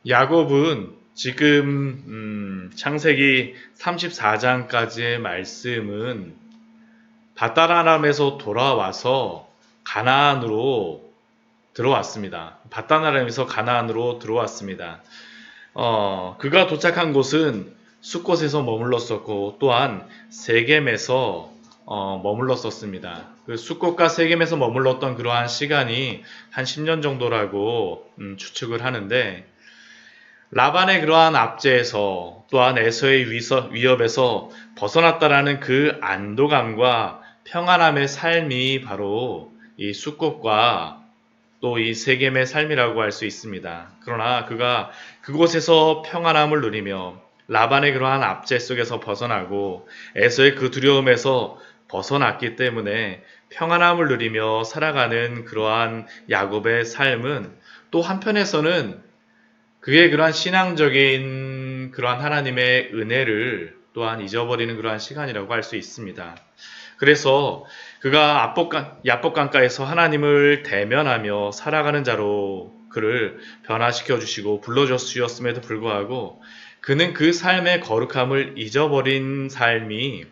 야곱은 지금 창세기 34장까지의 말씀은 밧단 아람에서 돌아와서 가나안으로 들어왔습니다. 밧단 아람에서 가나안으로 들어왔습니다. 그가 도착한 곳은 숫곳에서 머물렀었고 또한 세겜에서 머물렀었습니다. 그 숫곳과 세겜에서 머물렀던 그러한 시간이 한 10년 정도라고 추측을 하는데, 라반의 그러한 압제에서 또한 에서의 위협에서 벗어났다라는 그 안도감과 평안함의 삶이 바로 이 숫곳과 또 이 세겜의 삶이라고 할 수 있습니다. 그러나 그가 그곳에서 평안함을 누리며 라반의 그러한 압제 속에서 벗어나고 에서의 그 두려움에서 벗어났기 때문에 평안함을 누리며 살아가는 그러한 야곱의 삶은 또 한편에서는 그의 그러한 신앙적인 그러한 하나님의 은혜를 또한 잊어버리는 그러한 시간이라고 할 수 있습니다. 그래서 그가 야복강가에서 하나님을 대면하며 살아가는 자로 그를 변화시켜 주시고 불러주셨음에도 불구하고 그는 그 삶의 거룩함을 잊어버린 삶이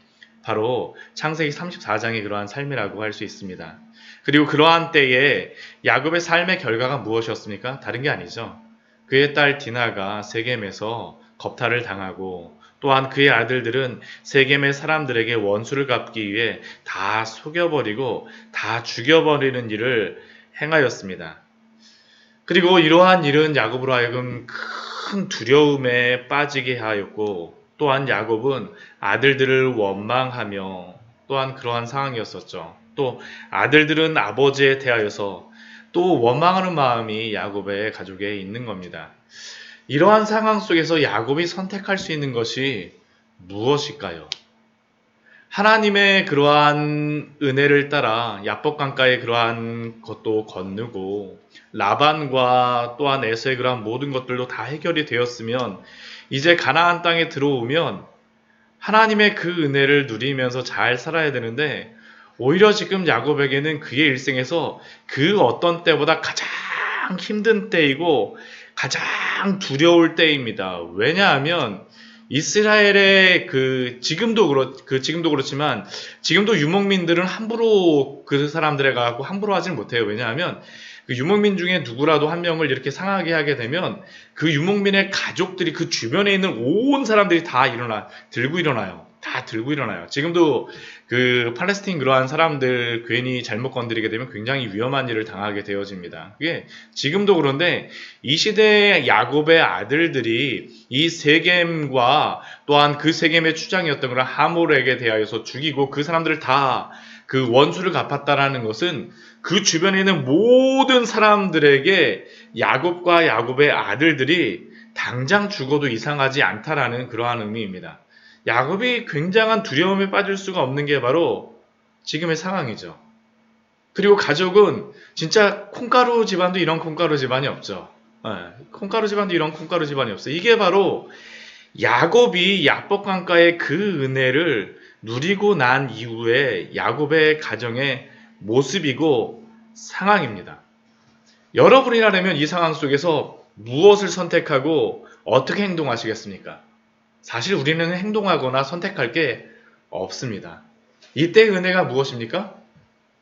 바로 창세기 34장의 그러한 삶이라고 할 수 있습니다. 그리고 그러한 때에 야곱의 삶의 결과가 무엇이었습니까? 다른 게 아니죠. 그의 딸 디나가 세겜에서 겁탈을 당하고 또한 그의 아들들은 세겜의 사람들에게 원수를 갚기 위해 다 속여버리고 다 죽여버리는 일을 행하였습니다. 그리고 이러한 일은 야곱으로 하여금 큰 두려움에 빠지게 하였고 또한 야곱은 아들들을 원망하며 또한 그러한 상황이었었죠. 또 아들들은 아버지에 대하여서 또 원망하는 마음이 야곱의 가족에 있는 겁니다. 이러한 상황 속에서 야곱이 선택할 수 있는 것이 무엇일까요? 하나님의 그러한 은혜를 따라 야복강가의 그러한 것도 건너고 라반과 또한 에서의 그러한 모든 것들도 다 해결이 되었으면 이제 가나안 땅에 들어오면 하나님의 그 은혜를 누리면서 잘 살아야 되는데, 오히려 지금 야곱에게는 그의 일생에서 그 어떤 때보다 가장 힘든 때이고 가장 두려울 때입니다. 왜냐하면 이스라엘의 지금도 그렇지만 지금도 유목민들은 함부로 그 사람들에 가고 함부로 하진 못해요. 왜냐하면 그 유목민 중에 누구라도 한 명을 이렇게 상하게 하게 되면 그 유목민의 가족들이 그 주변에 있는 온 사람들이 다 들고 일어나요. 다 들고 일어나요. 지금도 그 팔레스틴 그러한 사람들 괜히 잘못 건드리게 되면 굉장히 위험한 일을 당하게 되어집니다. 그게 지금도 그런데 이 시대의 야곱의 아들들이 이 세겜과 또한 그 세겜의 추장이었던 그런 하몰에게 대하여서 죽이고 그 사람들을 다 그 원수를 갚았다라는 것은 그 주변에 있는 모든 사람들에게 야곱과 야곱의 아들들이 당장 죽어도 이상하지 않다라는 그러한 의미입니다. 야곱이 굉장한 두려움에 빠질 수가 없는 게 바로 지금의 상황이죠. 그리고 가족은 진짜 콩가루 집안도 이런 콩가루 집안이 없죠. 콩가루 집안도 이런 콩가루 집안이 없어요. 이게 바로 야곱이 야복강가의 그 은혜를 누리고 난 이후에 야곱의 가정의 모습이고 상황입니다. 여러분이라면 이 상황 속에서 무엇을 선택하고 어떻게 행동하시겠습니까? 사실 우리는 행동하거나 선택할 게 없습니다. 이때 은혜가 무엇입니까?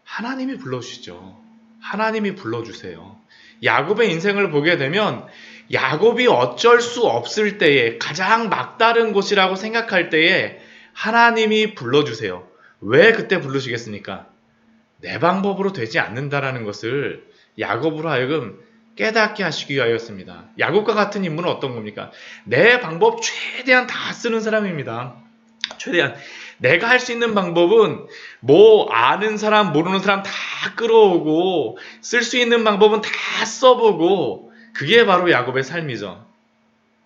하나님이 불러주시죠. 하나님이 불러주세요. 야곱의 인생을 보게 되면 야곱이 어쩔 수 없을 때에, 가장 막다른 곳이라고 생각할 때에 하나님이 불러주세요. 왜 그때 부르시겠습니까? 내 방법으로 되지 않는다라는 것을 야곱으로 하여금 깨닫게 하시기 위하였습니다. 야곱과 같은 인물은 어떤 겁니까? 내 방법 최대한 다 쓰는 사람입니다. 최대한 내가 할 수 있는 방법은 뭐 아는 사람 모르는 사람 다 끌어오고 쓸 수 있는 방법은 다 써보고, 그게 바로 야곱의 삶이죠.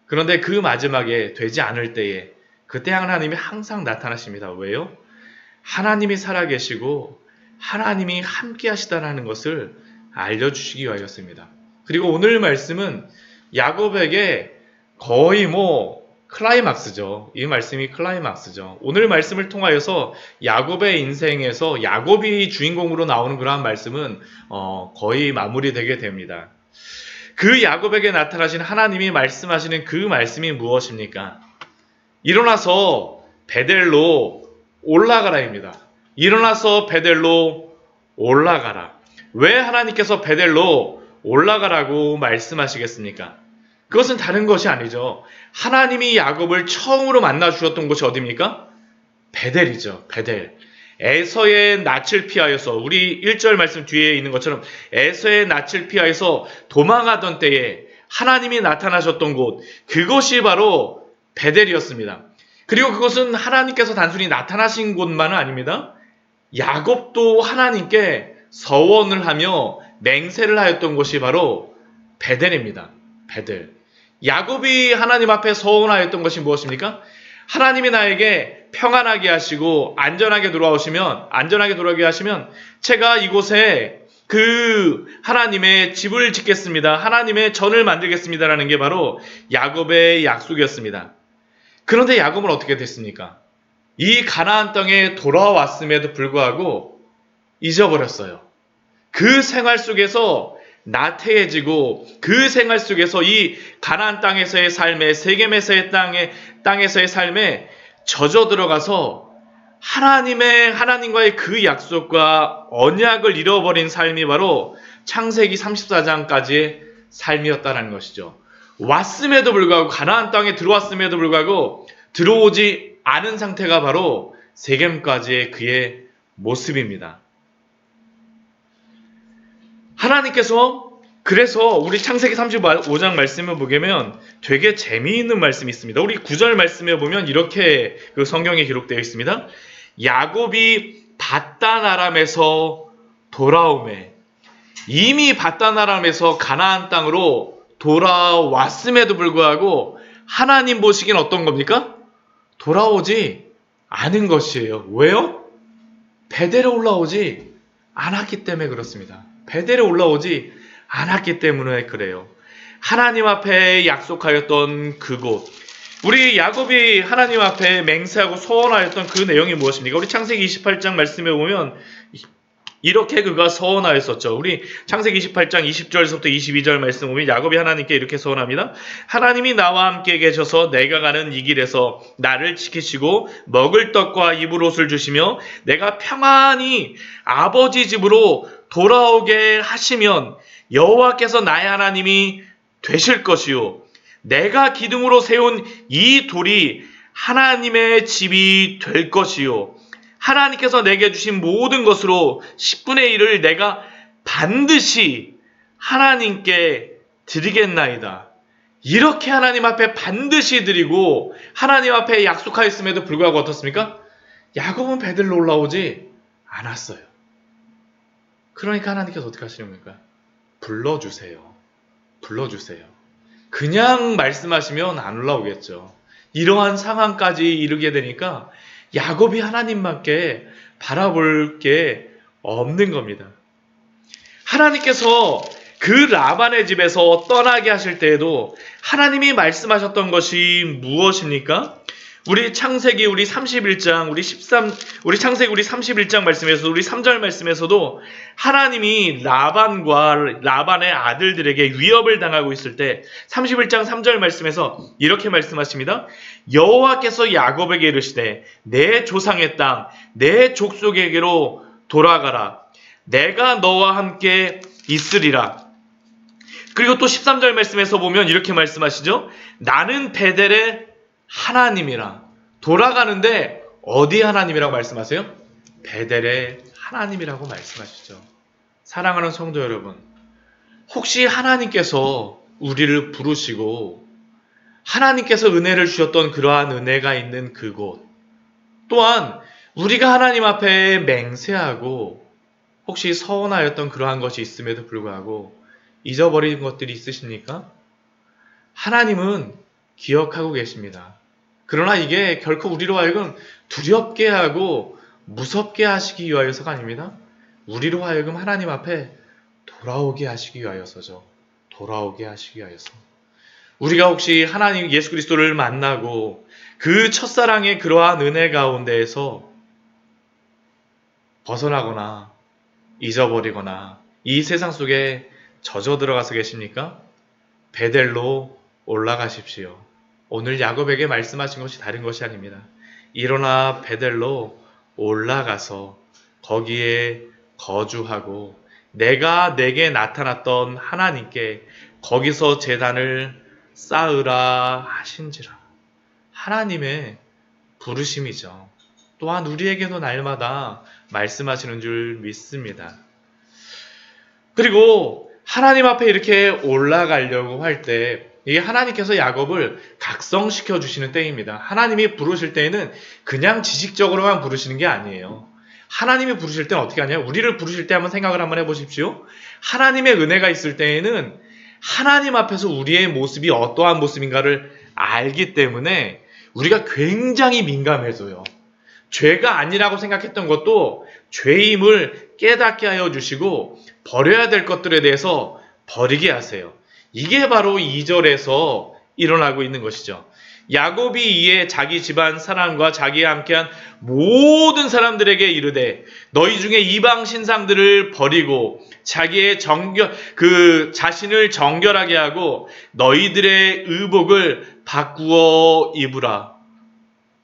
그런데 그 마지막에 되지 않을 때에 그때 하나님이 항상 나타나십니다. 왜요? 하나님이 살아계시고 하나님이 함께 하시다라는 것을 알려주시기 위하였습니다. 그리고 오늘 말씀은 야곱에게 거의 클라이막스죠. 이 말씀이 클라이막스죠. 오늘 말씀을 통하여서 야곱의 인생에서 야곱이 주인공으로 나오는 그러한 말씀은 거의 마무리되게 됩니다. 그 야곱에게 나타나신 하나님이 말씀하시는 그 말씀이 무엇입니까? 일어나서 베델로 올라가라입니다. 일어나서 베델로 올라가라. 왜 하나님께서 베델로 올라가라고 말씀하시겠습니까? 그것은 다른 것이 아니죠. 하나님이 야곱을 처음으로 만나 주셨던 곳이 어디입니까? 베델이죠. 베델. 에서의 낯을 피하여서, 우리 1절 말씀 뒤에 있는 것처럼 에서의 낯을 피하여서 도망하던 때에 하나님이 나타나셨던 곳, 그것이 바로 베델이었습니다. 그리고 그것은 하나님께서 단순히 나타나신 곳만은 아닙니다. 야곱도 하나님께 서원을 하며 맹세를 하였던 곳이 바로 베델입니다. 베델. 야곱이 하나님 앞에 서원하였던 것이 무엇입니까? 하나님이 나에게 평안하게 하시고 안전하게 돌아오게 하시면 제가 이곳에 그 하나님의 집을 짓겠습니다. 하나님의 전을 만들겠습니다라는 게 바로 야곱의 약속이었습니다. 그런데 야곱은 어떻게 됐습니까? 이 가나안 땅에 돌아왔음에도 불구하고 잊어버렸어요. 그 생활 속에서 나태해지고 그 생활 속에서 이 가나안 땅에서의 삶에, 세겜에서의 땅에서의 삶에 젖어 들어가서 하나님과의 그 약속과 언약을 잃어버린 삶이 바로 창세기 34장까지의 삶이었다는 것이죠. 왔음에도 불구하고, 가나안 땅에 들어왔음에도 불구하고 들어오지 않은 상태가 바로 세겜까지의 그의 모습입니다. 하나님께서, 그래서 우리 창세기 35장 말씀을 보면 되게 재미있는 말씀이 있습니다. 우리 9절 말씀에 보면 이렇게 그 성경에 기록되어 있습니다. 야곱이 밧단 아람에서 돌아오매, 이미 밧단 아람에서 가나안 땅으로 돌아왔음에도 불구하고 하나님 보시기엔 어떤 겁니까? 돌아오지 않은 것이에요. 왜요? 베델에 올라오지 않았기 때문에 그렇습니다. 베델에 올라오지 않았기 때문에 그래요. 하나님 앞에 약속하였던 그곳, 우리 야곱이 하나님 앞에 맹세하고 서원하였던 그 내용이 무엇입니까? 우리 창세기 28장 말씀에 보면 이렇게 그가 서원하였었죠. 우리 창세기 28장 20절에서부터 22절 말씀 보면 야곱이 하나님께 이렇게 서원합니다. 하나님이 나와 함께 계셔서 내가 가는 이 길에서 나를 지키시고 먹을 떡과 입을 옷을 주시며 내가 평안히 아버지 집으로 돌아오게 하시면 여호와께서 나의 하나님이 되실 것이요, 내가 기둥으로 세운 이 돌이 하나님의 집이 될 것이요, 하나님께서 내게 주신 모든 것으로 10분의 1을 내가 반드시 하나님께 드리겠나이다. 이렇게 하나님 앞에 반드시 드리고 하나님 앞에 약속하였음에도 불구하고 어떻습니까? 야곱은 베들로 올라오지 않았어요. 그러니까 하나님께서 어떻게 하시는 겁니까? 불러주세요. 불러주세요. 그냥 말씀하시면 안 올라오겠죠. 이러한 상황까지 이르게 되니까 야곱이 하나님밖에 바라볼 게 없는 겁니다. 하나님께서 그 라반의 집에서 떠나게 하실 때에도 하나님이 말씀하셨던 것이 무엇입니까? 우리 창세기 우리 31장 우리 창세기 우리 31장 말씀에서 우리 3절 말씀에서도 하나님이 라반의 아들들에게 위협을 당하고 있을 때 31장 3절 말씀에서 이렇게 말씀하십니다. 여호와께서 야곱에게 이르시되 내 조상의 땅 내 족속에게로 돌아가라. 내가 너와 함께 있으리라. 그리고 또 13절 말씀에서 보면 이렇게 말씀하시죠. 나는 베델의 하나님이라. 돌아가는데 어디 하나님이라고 말씀하세요? 베델의 하나님이라고 말씀하시죠. 사랑하는 성도 여러분, 혹시 하나님께서 우리를 부르시고 하나님께서 은혜를 주셨던 그러한 은혜가 있는 그곳, 또한 우리가 하나님 앞에 맹세하고 혹시 서원하였던 그러한 것이 있음에도 불구하고 잊어버린 것들이 있으십니까? 하나님은 기억하고 계십니다. 그러나 이게 결코 우리로 하여금 두렵게 하고 무섭게 하시기 위하여서가 아닙니다. 우리로 하여금 하나님 앞에 돌아오게 하시기 위하여서죠. 돌아오게 하시기 위하여서. 우리가 혹시 하나님 예수 그리스도를 만나고 그 첫사랑의 그러한 은혜 가운데에서 벗어나거나 잊어버리거나 이 세상 속에 젖어 들어가서 계십니까? 베델로 올라가십시오. 오늘 야곱에게 말씀하신 것이 다른 것이 아닙니다. 일어나 베델로 올라가서 거기에 거주하고 내가 내게 나타났던 하나님께 거기서 제단을 쌓으라 하신지라. 하나님의 부르심이죠. 또한 우리에게도 날마다 말씀하시는 줄 믿습니다. 그리고 하나님 앞에 이렇게 올라가려고 할 때 이게 하나님께서 야곱을 각성시켜 주시는 때입니다. 하나님이 부르실 때에는 그냥 지식적으로만 부르시는 게 아니에요. 하나님이 부르실 때는 어떻게 하냐? 우리를 부르실 때 한번 생각을 한번 해보십시오. 하나님의 은혜가 있을 때에는 하나님 앞에서 우리의 모습이 어떠한 모습인가를 알기 때문에 우리가 굉장히 민감해져요. 죄가 아니라고 생각했던 것도 죄임을 깨닫게 하여 주시고 버려야 될 것들에 대해서 버리게 하세요. 이게 바로 2절에서 일어나고 있는 것이죠. 야곱이 이에 자기 집안 사람과 자기와 함께한 모든 사람들에게 이르되 너희 중에 이방 신상들을 버리고 자기의 자신을 정결하게 하고 너희들의 의복을 바꾸어 입으라.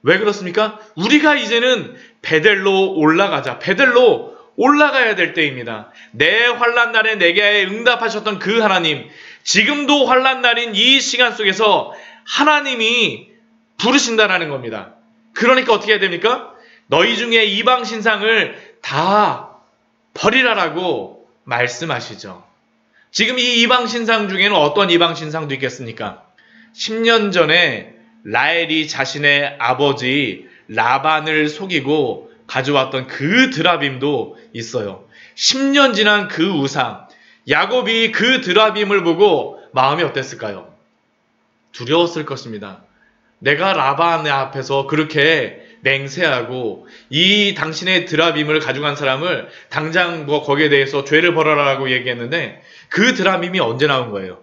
왜 그렇습니까? 우리가 이제는 베델로 올라가자. 베델로 올라가야 될 때입니다. 내 환난 날에 내게 응답하셨던 그 하나님, 지금도 환난 날인 이 시간 속에서 하나님이 부르신다라는 겁니다. 그러니까 어떻게 해야 됩니까? 너희 중에 이방 신상을 다 버리라라고 말씀하시죠. 지금 이 이방 신상 중에는 어떤 이방 신상도 있겠습니까? 10년 전에 라헬이 자신의 아버지 라반을 속이고 가져왔던 그 드라빔도 있어요. 10년 지난 그 우상, 야곱이 그 드라빔을 보고 마음이 어땠을까요? 두려웠을 것입니다. 내가 라반 앞에서 그렇게 맹세하고 이 당신의 드라빔을 가져간 사람을 당장 거기에 대해서 죄를 벌어라라고 얘기했는데 그 드라빔이 언제 나온 거예요?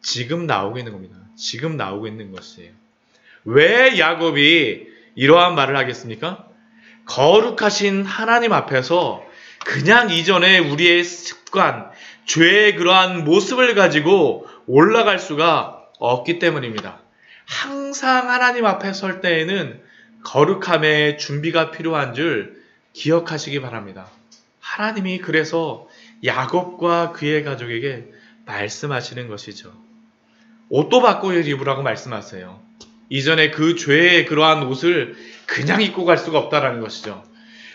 지금 나오고 있는 겁니다. 지금 나오고 있는 것이에요. 왜 야곱이 이러한 말을 하겠습니까? 거룩하신 하나님 앞에서 그냥 이전에 우리의 습관, 죄의 그러한 모습을 가지고 올라갈 수가 없기 때문입니다. 항상 하나님 앞에 설 때에는 거룩함의 준비가 필요한 줄 기억하시기 바랍니다. 하나님이 그래서 야곱과 그의 가족에게 말씀하시는 것이죠. 옷도 바꿔 입으라고 말씀하세요. 이전에 그 죄의 그러한 옷을 그냥 입고 갈 수가 없다라는 것이죠.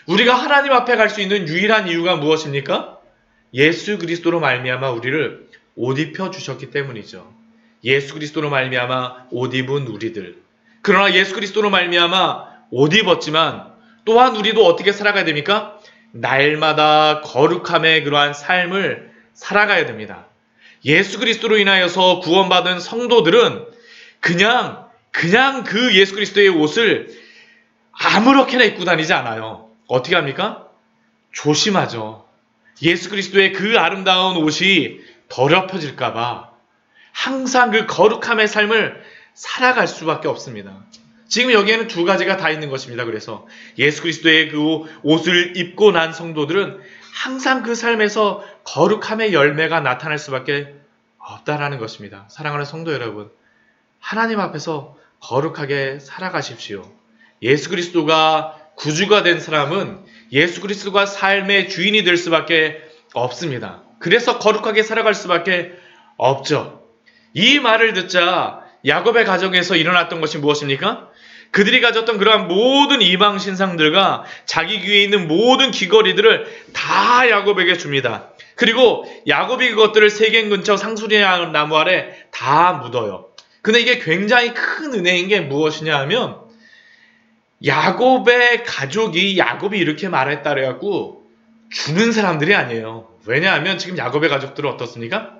우리가 하나님 앞에 갈 수 있는 유일한 이유가 무엇입니까? 예수 그리스도로 말미암아 우리를 옷 입혀 주셨기 때문이죠. 예수 그리스도로 말미암아 옷 입은 우리들. 그러나 예수 그리스도로 말미암아 옷 입었지만 또한 우리도 어떻게 살아가야 됩니까? 날마다 거룩함의 그러한 삶을 살아가야 됩니다. 예수 그리스도로 인하여서 구원받은 성도들은 그냥 그 예수 그리스도의 옷을 아무렇게나 입고 다니지 않아요. 어떻게 합니까? 조심하죠. 예수 그리스도의 그 아름다운 옷이 더럽혀질까봐 항상 그 거룩함의 삶을 살아갈 수밖에 없습니다. 지금 여기에는 두 가지가 다 있는 것입니다. 그래서 예수 그리스도의 그 옷을 입고 난 성도들은 항상 그 삶에서 거룩함의 열매가 나타날 수밖에 없다라는 것입니다. 사랑하는 성도 여러분, 하나님 앞에서 거룩하게 살아가십시오. 예수 그리스도가 구주가 된 사람은 예수 그리스도가 삶의 주인이 될 수밖에 없습니다. 그래서 거룩하게 살아갈 수밖에 없죠. 이 말을 듣자 야곱의 가정에서 일어났던 것이 무엇입니까? 그들이 가졌던 그러한 모든 이방 신상들과 자기 귀에 있는 모든 귀걸이들을 다 야곱에게 줍니다. 그리고 야곱이 그것들을 세겜 근처 상수리 나무 아래 다 묻어요. 근데 이게 굉장히 큰 은혜인 게 무엇이냐 하면 야곱의 가족이 야곱이 이렇게 말했다 그래갖고 주는 사람들이 아니에요. 왜냐하면 지금 야곱의 가족들은 어떻습니까?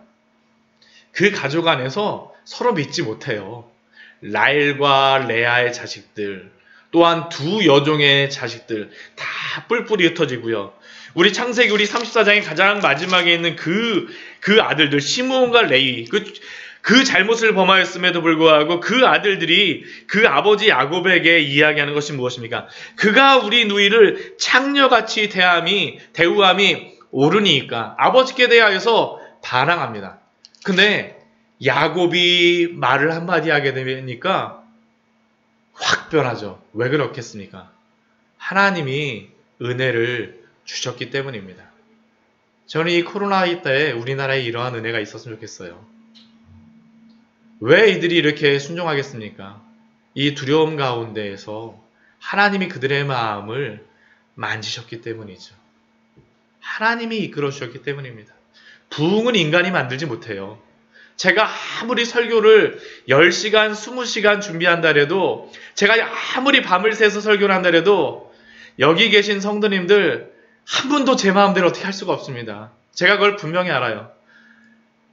그 가족 안에서 서로 믿지 못해요. 라헬과 레아의 자식들, 또한 두 여종의 자식들 다 뿔뿔이 흩어지고요. 우리 창세기 우리 34장의 가장 마지막에 있는 그 아들들 시므온과 레위 그 잘못을 범하였음에도 불구하고 그 아들들이 그 아버지 야곱에게 이야기하는 것이 무엇입니까? 그가 우리 누이를 창녀같이 대우함이 옳으니까 아버지께 대하여서 반항합니다. 근데 야곱이 말을 한마디 하게 되니까 확 변하죠. 왜 그렇겠습니까? 하나님이 은혜를 주셨기 때문입니다. 저는 이 코로나 때 우리나라에 이러한 은혜가 있었으면 좋겠어요. 왜 이들이 이렇게 순종하겠습니까? 이 두려움 가운데에서 하나님이 그들의 마음을 만지셨기 때문이죠. 하나님이 이끌어 주셨기 때문입니다. 부흥은 인간이 만들지 못해요. 제가 아무리 설교를 10시간, 20시간 준비한다 해도, 제가 아무리 밤을 새서 설교를 한다 해도, 여기 계신 성도님들 한 분도 제 마음대로 어떻게 할 수가 없습니다. 제가 그걸 분명히 알아요.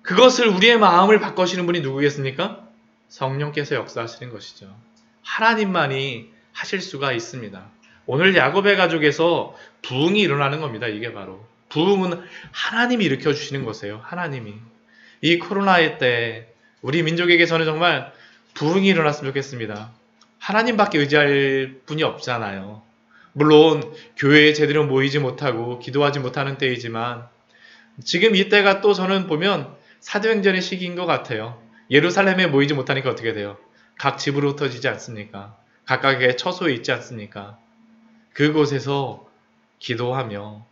그것을 우리의 마음을 바꾸시는 분이 누구겠습니까? 성령께서 역사하시는 것이죠. 하나님만이 하실 수가 있습니다. 오늘 야곱의 가족에서 부흥이 일어나는 겁니다. 이게 바로. 부흥은 하나님이 일으켜 주시는 것이에요. 하나님이. 이 코로나의 때 우리 민족에게 저는 정말 부흥이 일어났으면 좋겠습니다. 하나님밖에 의지할 분이 없잖아요. 물론 교회에 제대로 모이지 못하고 기도하지 못하는 때이지만 지금 이때가 또 저는 보면 사도행전의 시기인 것 같아요. 예루살렘에 모이지 못하니까 어떻게 돼요? 각 집으로 흩어지지 않습니까? 각각의 처소에 있지 않습니까? 그곳에서 기도하며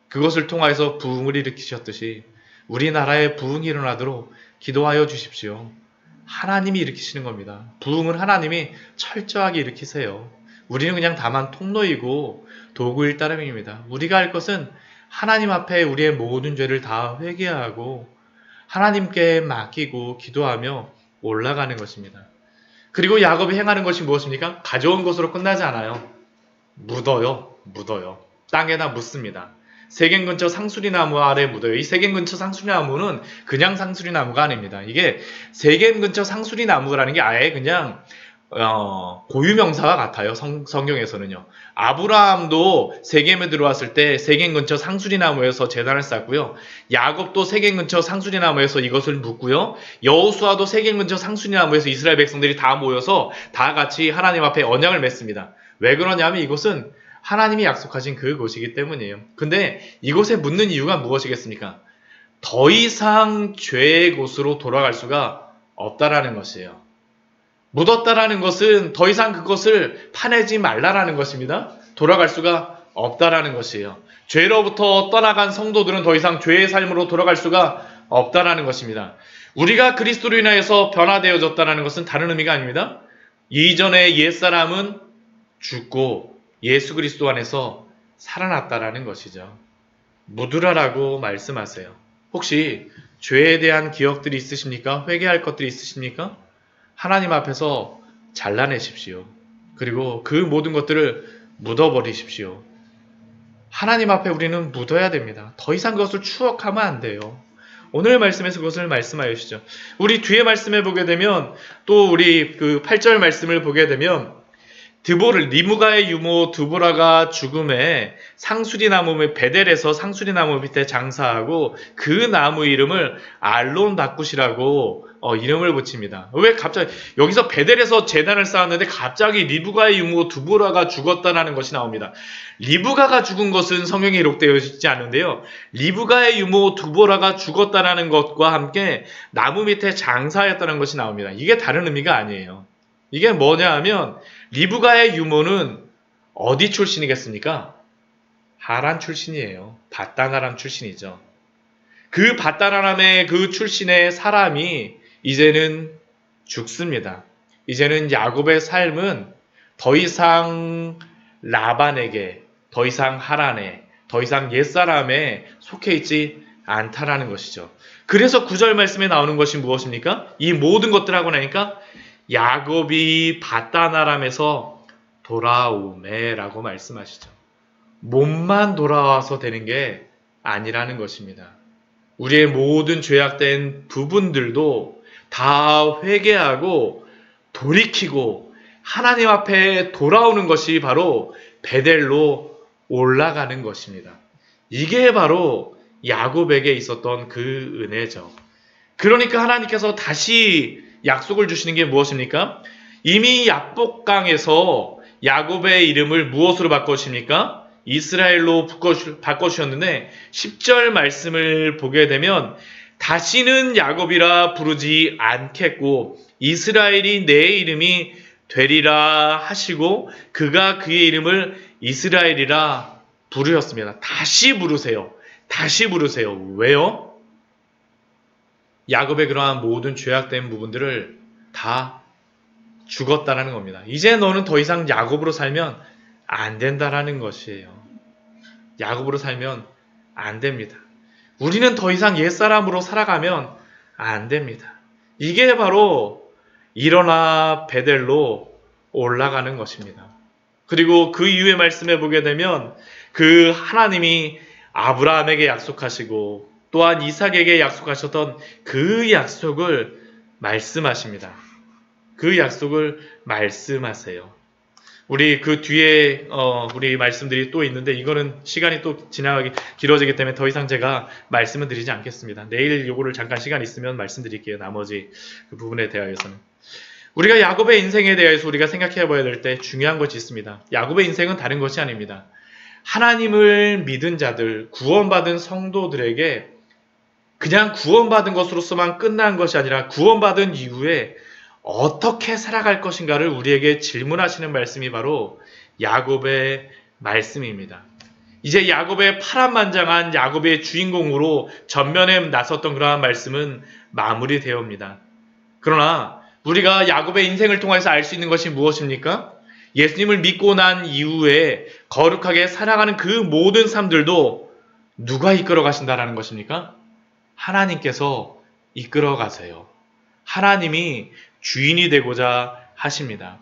그것을 통하여서 부흥을 일으키셨듯이 우리나라에 부흥이 일어나도록 기도하여 주십시오. 하나님이 일으키시는 겁니다. 부흥은 하나님이 철저하게 일으키세요. 우리는 그냥 다만 통로이고 도구일 따름입니다. 우리가 할 것은 하나님 앞에 우리의 모든 죄를 다 회개하고 하나님께 맡기고 기도하며 올라가는 것입니다. 그리고 야곱이 행하는 것이 무엇입니까? 가져온 것으로 끝나지 않아요. 묻어요. 땅에다 묻습니다. 세겜 근처 상수리나무 아래 묻어요. 이 세겜 근처 상수리나무는 그냥 상수리나무가 아닙니다. 이게 세겜 근처 상수리나무라는 게 아예 그냥 고유명사와 같아요. 성경에서는요. 아브라함도 세겜에 들어왔을 때 세겜 근처 상수리나무에서 제단을 쌓고요. 야곱도 세겜 근처 상수리나무에서 이것을 묻고요. 여호수아도 세겜 근처 상수리나무에서 이스라엘 백성들이 다 모여서 다 같이 하나님 앞에 언약을 맺습니다. 왜 그러냐면 이곳은 하나님이 약속하신 그곳이기 때문이에요. 근데 이곳에 묻는 이유가 무엇이겠습니까? 더 이상 죄의 곳으로 돌아갈 수가 없다라는 것이에요. 묻었다라는 것은 더 이상 그것을 파내지 말라라는 것입니다. 돌아갈 수가 없다라는 것이에요. 죄로부터 떠나간 성도들은 더 이상 죄의 삶으로 돌아갈 수가 없다라는 것입니다. 우리가 그리스도로 인하여서 변화되어졌다는 것은 다른 의미가 아닙니다. 이전의 옛사람은 죽고 예수 그리스도 안에서 살아났다라는 것이죠. 묻으라라고 말씀하세요. 혹시 죄에 대한 기억들이 있으십니까? 회개할 것들이 있으십니까? 하나님 앞에서 잘라내십시오. 그리고 그 모든 것들을 묻어버리십시오. 하나님 앞에 우리는 묻어야 됩니다. 더 이상 그것을 추억하면 안 돼요. 오늘 말씀에서 그것을 말씀하여 주시죠. 우리 뒤에 말씀해 보게 되면 또 우리 그 8절 말씀을 보게 되면 리무가의 유모 드보라가 죽음에 상수리나무 베델에서 상수리나무 밑에 장사하고 그 나무 이름을 알론 바꾸시라고 이름을 붙입니다. 왜 갑자기 여기서 베델에서 제단을 쌓았는데 갑자기 리브가의 유모 드보라가 죽었다라는 것이 나옵니다. 리브가가 죽은 것은 성경에 기록되어 있지 않은데요. 리브가의 유모 드보라가 죽었다라는 것과 함께 나무 밑에 장사했다는 것이 나옵니다. 이게 다른 의미가 아니에요. 이게 뭐냐 하면 리브가의 유모는 어디 출신이겠습니까? 하란 출신이에요. 밧단 아람 출신이죠. 그 밧단 아람의 그 출신의 사람이 이제는 죽습니다. 이제는 야곱의 삶은 더 이상 라반에게, 더 이상 하란에, 더 이상 옛사람에 속해 있지 않다라는 것이죠. 그래서 9절 말씀에 나오는 것이 무엇입니까? 이 모든 것들 하고 나니까 야곱이 밧단 아람에서 돌아오매라고 말씀하시죠. 몸만 돌아와서 되는 게 아니라는 것입니다. 우리의 모든 죄악된 부분들도 다 회개하고 돌이키고 하나님 앞에 돌아오는 것이 바로 베델로 올라가는 것입니다. 이게 바로 야곱에게 있었던 그 은혜죠. 그러니까 하나님께서 다시 약속을 주시는 게 무엇입니까? 이미 약복강에서 야곱의 이름을 무엇으로 바꿔주십니까? 이스라엘로 바꿔주셨는데 10절 말씀을 보게 되면 다시는 야곱이라 부르지 않겠고 이스라엘이 내 이름이 되리라 하시고 그가 그의 이름을 이스라엘이라 부르셨습니다. 다시 부르세요. 다시 부르세요. 왜요? 야곱의 그러한 모든 죄악된 부분들을 다 죽었다라는 겁니다. 이제 너는 더 이상 야곱으로 살면 안 된다라는 것이에요. 야곱으로 살면 안 됩니다. 우리는 더 이상 옛사람으로 살아가면 안 됩니다. 이게 바로 일어나 베델로 올라가는 것입니다. 그리고 그 이후의 말씀에 보게 되면 그 하나님이 아브라함에게 약속하시고 또한 이삭에게 약속하셨던 그 약속을 말씀하십니다. 그 약속을 말씀하세요. 우리 그 뒤에 우리 말씀들이 또 있는데 이거는 시간이 또 지나가기 길어지기 때문에 더 이상 제가 말씀을 드리지 않겠습니다. 내일 요거를 잠깐 시간 있으면 말씀드릴게요. 나머지 그 부분에 대하여서는. 우리가 야곱의 인생에 대해서 우리가 생각해 봐야 될 때 중요한 것이 있습니다. 야곱의 인생은 다른 것이 아닙니다. 하나님을 믿은 자들, 구원받은 성도들에게 그냥 구원받은 것으로서만 끝난 것이 아니라 구원받은 이후에 어떻게 살아갈 것인가를 우리에게 질문하시는 말씀이 바로 야곱의 말씀입니다. 이제 야곱의 파란만장한 야곱의 주인공으로 전면에 나섰던 그러한 말씀은 마무리되옵니다. 그러나 우리가 야곱의 인생을 통해서 알 수 있는 것이 무엇입니까? 예수님을 믿고 난 이후에 거룩하게 살아가는 그 모든 삶들도 누가 이끌어 가신다라는 것입니까? 하나님께서 이끌어 가세요. 하나님이 주인이 되고자 하십니다.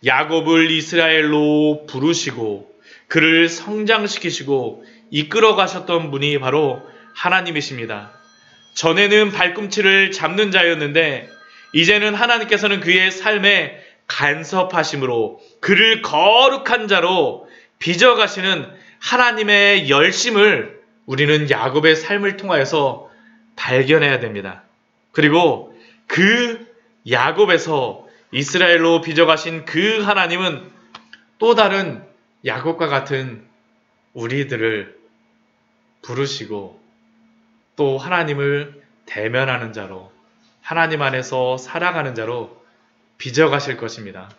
야곱을 이스라엘로 부르시고 그를 성장시키시고 이끌어 가셨던 분이 바로 하나님이십니다. 전에는 발꿈치를 잡는 자였는데 이제는 하나님께서는 그의 삶에 간섭하심으로 그를 거룩한 자로 빚어가시는 하나님의 열심을 우리는 야곱의 삶을 통하여서 발견해야 됩니다. 그리고 그 야곱에서 이스라엘로 빚어가신 그 하나님은 또 다른 야곱과 같은 우리들을 부르시고 또 하나님을 대면하는 자로 하나님 안에서 살아가는 자로 빚어가실 것입니다.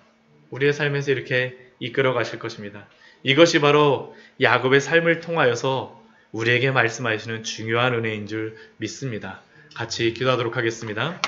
우리의 삶에서 이렇게 이끌어 가실 것입니다. 이것이 바로 야곱의 삶을 통하여서 우리에게 말씀하시는 중요한 은혜인 줄 믿습니다. 같이 기도하도록 하겠습니다.